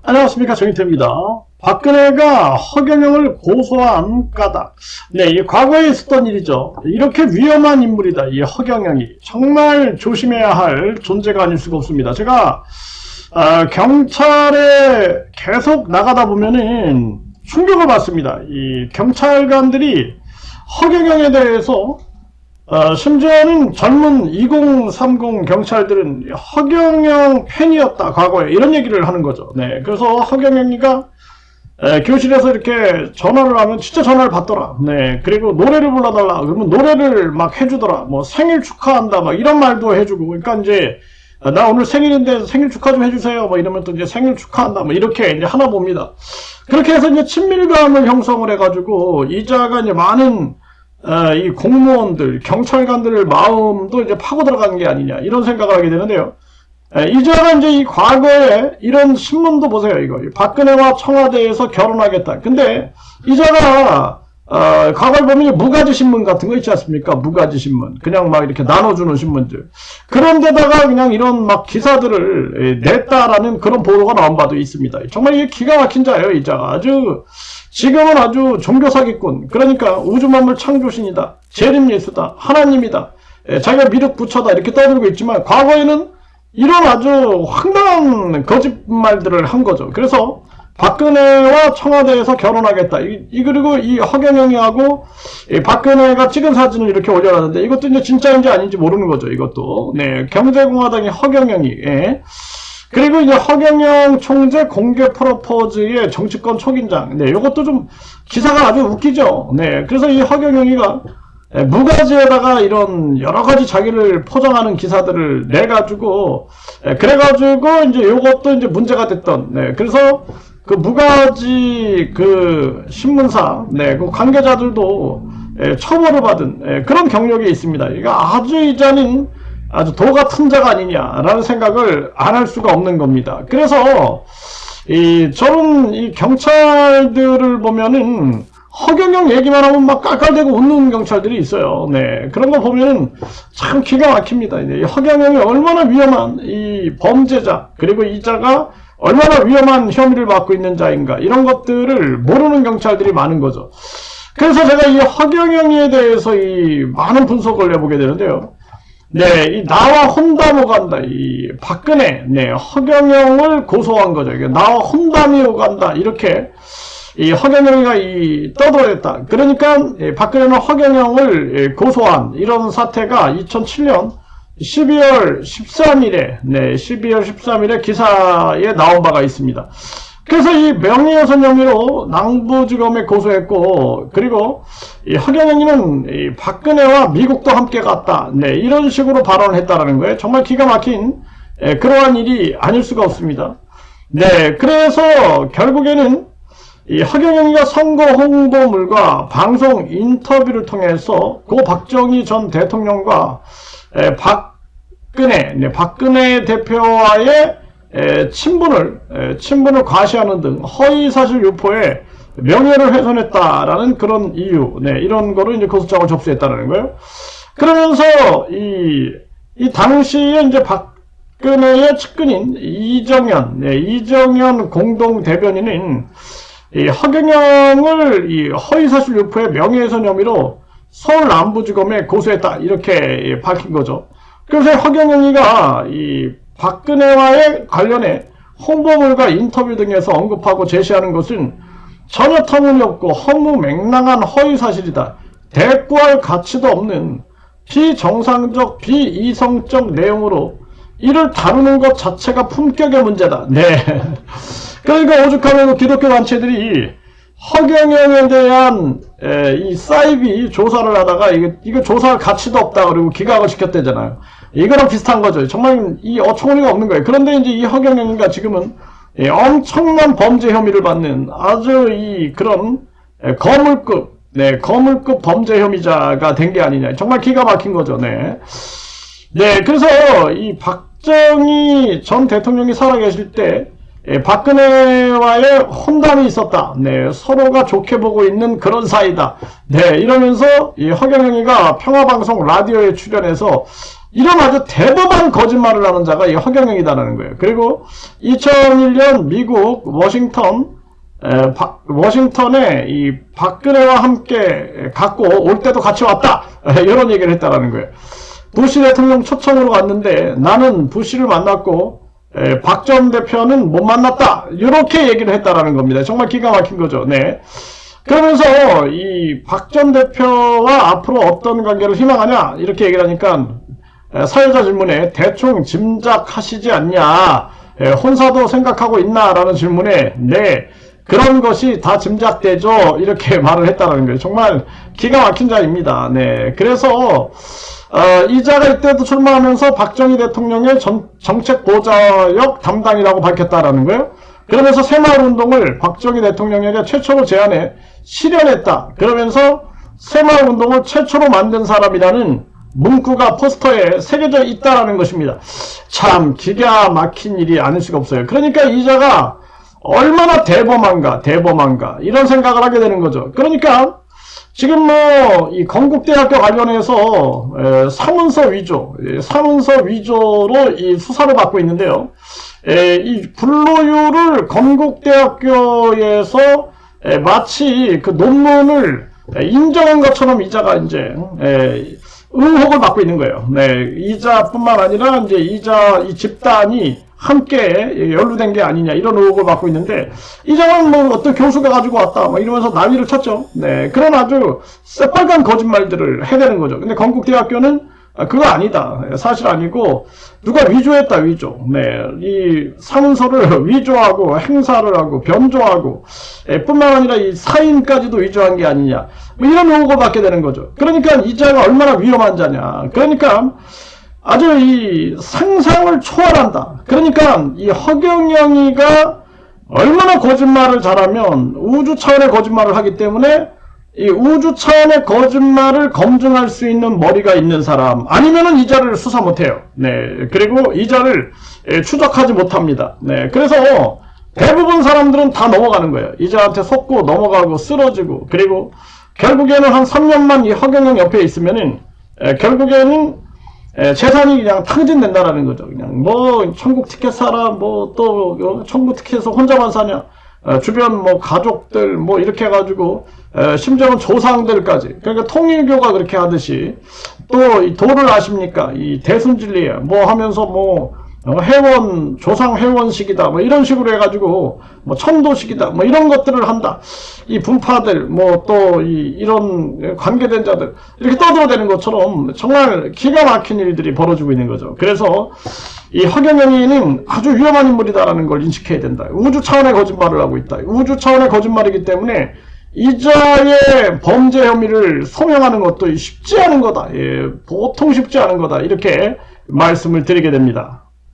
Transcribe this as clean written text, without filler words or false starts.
안녕하십니까, 정인태입니다. 박근혜가 허경영을 고소한 까닭. 네, 이 과거에 있었던 일이죠. 이렇게 위험한 인물이다, 이 허경영이. 정말 조심해야 할 존재가 아닐 수가 없습니다. 제가 경찰에 계속 나가다 보면은 충격을 받습니다. 이 경찰관들이 허경영에 대해서 심지어는 젊은 2030 경찰들은 허경영 팬이었다, 과거에. 이런 얘기를 하는 거죠. 네. 그래서 허경영이가 교실에서 이렇게 전화를 하면 진짜 전화를 받더라. 네. 그리고 노래를 불러달라. 그러면 노래를 막 해주더라. 뭐 생일 축하한다. 막 이런 말도 해주고. 그러니까 이제 나 오늘 생일인데 생일 축하 좀 해주세요. 뭐 이러면 또 이제 생일 축하한다. 뭐 이렇게 이제 하나 봅니다. 그렇게 해서 이제 친밀감을 형성을 해가지고 이자가 이제 많은 이 공무원들, 경찰관들 마음도 이제 파고 들어간 게 아니냐, 이런 생각을 하게 되는데요. 이자가 이제 이 과거에 이런 신문도 보세요, 이거. 박근혜와 청와대에서 결혼하겠다. 근데 이자가 과거에 보면 무가지 신문 같은 거 있지 않습니까? 무가지 신문. 그냥 막 이렇게 나눠주는 신문들. 그런데다가 그냥 이런 막 기사들을 냈다라는 그런 보도가 나온 바도 있습니다. 정말 이게 기가 막힌 자예요, 이자가. 지금은 아주 종교사기꾼. 그러니까 우주만물 창조신이다. 재림예수다. 하나님이다. 자기가 미륵 부처다. 이렇게 떠들고 있지만 과거에는 이런 아주 황당한 거짓말들을 한 거죠. 그래서 박근혜와 청와대에서 결혼하겠다. 그리고 이 허경영이하고 박근혜가 찍은 사진을 이렇게 올려놨는데 이것도 이제 진짜인지 아닌지 모르는 거죠. 이것도. 네. 경제공화당의 허경영이. 예. 그리고 이제 허경영 총재 공개 프로포즈의 정치권 촉인장. 네. 이것도 좀 기사가 아주 웃기죠. 네. 그래서 이 허경영이가 무가지에다가 이런 여러 가지 자기를 포장하는 기사들을 내가지고, 그래가지고 이제 요것도 이제 문제가 됐던, 네. 그래서 그 무가지 그 신문사, 네. 그 관계자들도 처벌을 받은 그런 경력이 있습니다. 이거 아주 이자는 아주 도 같은 자가 아니냐라는 생각을 안 할 수가 없는 겁니다. 그래서 저는 이 경찰들을 보면은 허경영 얘기만 하면 막 깔깔대고 웃는 경찰들이 있어요. 네. 그런 거 보면은 참 기가 막힙니다. 이 허경영이 얼마나 위험한 이 범죄자, 그리고 이자가 얼마나 위험한 혐의를 받고 있는 자인가, 이런 것들을 모르는 경찰들이 많은 거죠. 그래서 제가 이 허경영에 대해서 이 많은 분석을 해보게 되는데요. 네, 이 나와 혼담 오간다. 이 박근혜, 네, 허경영을 고소한 거죠. 이게 나와 혼담이 오간다. 이렇게 이 허경영이가 떠들어냈다. 그러니까 박근혜는 허경영을 고소한 이런 사태가 2007년 12월 13일에, 네, 12월 13일에 기사에 나온 바가 있습니다. 그래서 이 명예훼손 혐의로 남부지검에 고소했고, 그리고 이 허경영이는 이 박근혜와 미국도 함께 갔다. 네, 이런 식으로 발언을 했다라는 거예요. 정말 기가 막힌 그러한 일이 아닐 수가 없습니다. 네, 그래서 결국에는 이 허경영이가 선거 홍보물과 방송 인터뷰를 통해서 고 박정희 전 대통령과 박근혜 대표와의 친분을 과시하는 등 허위사실 유포에 명예를 훼손했다라는 그런 이유, 네, 이런 거로 이제 고소장을 접수했다는 거예요. 그러면서 이 당시에 이제 박근혜의 측근인 이정현 공동 대변인은 이 허경영을 이 허위사실 유포의 명예훼손 혐의로 서울 남부지검에 고소했다, 이렇게 밝힌 거죠. 그래서 허경영이가 이 박근혜와의 관련해 홍보물과 인터뷰 등에서 언급하고 제시하는 것은 전혀 터무니없고 허무맹랑한 허위사실이다. 대꾸할 가치도 없는 비정상적, 비이성적 내용으로 이를 다루는 것 자체가 품격의 문제다. 네. 그러니까 오죽하면 기독교 단체들이 허경영에 대한 이 사이비 조사를 하다가 이거 조사할 가치도 없다, 그리고 기각을 시켰대잖아요. 이거랑 비슷한 거죠. 정말 이 어처구니가 없는 거예요. 그런데 이제 이 허경영이가 지금은 엄청난 범죄 혐의를 받는 아주 그런 거물급 범죄 혐의자가 된 게 아니냐. 정말 기가 막힌 거죠. 네. 네, 그래서 이 박정희 전 대통령이 살아계실 때 박근혜와의 혼담이 있었다. 네, 서로가 좋게 보고 있는 그런 사이다. 네, 이러면서 이 허경영이가 평화방송 라디오에 출연해서 이런 아주 대범한 거짓말을 하는 자가 이 허경영이다라는 거예요. 그리고 2001년 미국 워싱턴에 이 박근혜와 함께 갔고 올 때도 같이 왔다, 이런 얘기를 했다라는 거예요. 부시 대통령 초청으로 갔는데 나는 부시를 만났고 박 전 대표는 못 만났다, 이렇게 얘기를 했다라는 겁니다. 정말 기가 막힌 거죠. 네. 그러면서 이 박 전 대표와 앞으로 어떤 관계를 희망하냐, 이렇게 얘기를 하니까 사회자 질문에 대충 짐작하시지 않냐, 혼사도 생각하고 있나 라는 질문에 네, 그런 것이 다 짐작되죠, 이렇게 말을 했다는 거예요. 정말 기가 막힌 자입니다. 네. 그래서 이 자가 이때도 출마하면서 박정희 대통령의 정책 보좌역 담당이라고 밝혔다라는 거예요. 그러면서 새마을운동을 박정희 대통령에게 최초로 제안해 실현했다. 그러면서 새마을운동을 최초로 만든 사람이라는 문구가 포스터에 새겨져 있다라는 것입니다. 참 기가 막힌 일이 아닐 수가 없어요. 그러니까 이 자가 얼마나 대범한가 이런 생각을 하게 되는 거죠. 그러니까 지금 뭐 이 건국대학교 관련해서 사문서 위조로 이 수사를 받고 있는데요. 이 불로유를 건국대학교에서 마치 그 논문을 인정한 것처럼 이자가 이제 의혹을 받고 있는 거예요. 네, 이자뿐만 아니라 이제 이 집단이 함께 연루된 게 아니냐, 이런 의혹을 받고 있는데, 이자는 뭐 어떤 교수가 가지고 왔다 막 이러면서 난리를 쳤죠. 네, 그런 아주 새빨간 거짓말들을 해대는 거죠. 근데 건국대학교는 그거 아니다, 사실 아니고 누가 위조했다, 위조. 네, 이 사문서를 위조하고 행사를 하고 변조하고 뿐만 아니라 이 사인까지도 위조한 게 아니냐, 뭐 이런 의혹을 받게 되는 거죠. 그러니까 이자가 얼마나 위험한 자냐. 그러니까 아주 이 상상을 초월한다. 그러니까 이 허경영이가 얼마나 거짓말을 잘하면 우주 차원의 거짓말을 하기 때문에 이 우주 차원의 거짓말을 검증할 수 있는 머리가 있는 사람 아니면은 이자를 수사 못해요. 네, 그리고 이자를 추적하지 못합니다. 네, 그래서 대부분 사람들은 다 넘어가는 거예요. 이자한테 속고 넘어가고 쓰러지고, 그리고 결국에는 한 3년만 이 허경영 옆에 있으면은 결국에는 재산이 그냥 탕진된다라는 거죠. 그냥 뭐 천국 티켓 사라, 뭐 또 천국 티켓에서 혼자만 사냐, 주변 뭐 가족들 뭐 이렇게 해가지고 심지어는 조상들까지, 그러니까 통일교가 그렇게 하듯이 또 이 도를 아십니까? 이 대순진리에 뭐 하면서 뭐 회원, 조상 회원식이다 뭐 이런 식으로 해가지고 뭐 천도식이다 뭐 이런 것들을 한다. 이 분파들 뭐 또 이런 관계된 자들 이렇게 떠들어대는 것처럼 정말 기가 막힌 일들이 벌어지고 있는 거죠. 그래서 이 허경영이는 아주 위험한 인물이다라는 걸 인식해야 된다. 우주 차원의 거짓말을 하고 있다. 우주 차원의 거짓말이기 때문에 이자의 범죄 혐의를 소명하는 것도 쉽지 않은 거다. 예, 보통 쉽지 않은 거다. 이렇게 말씀을 드리게 됩니다.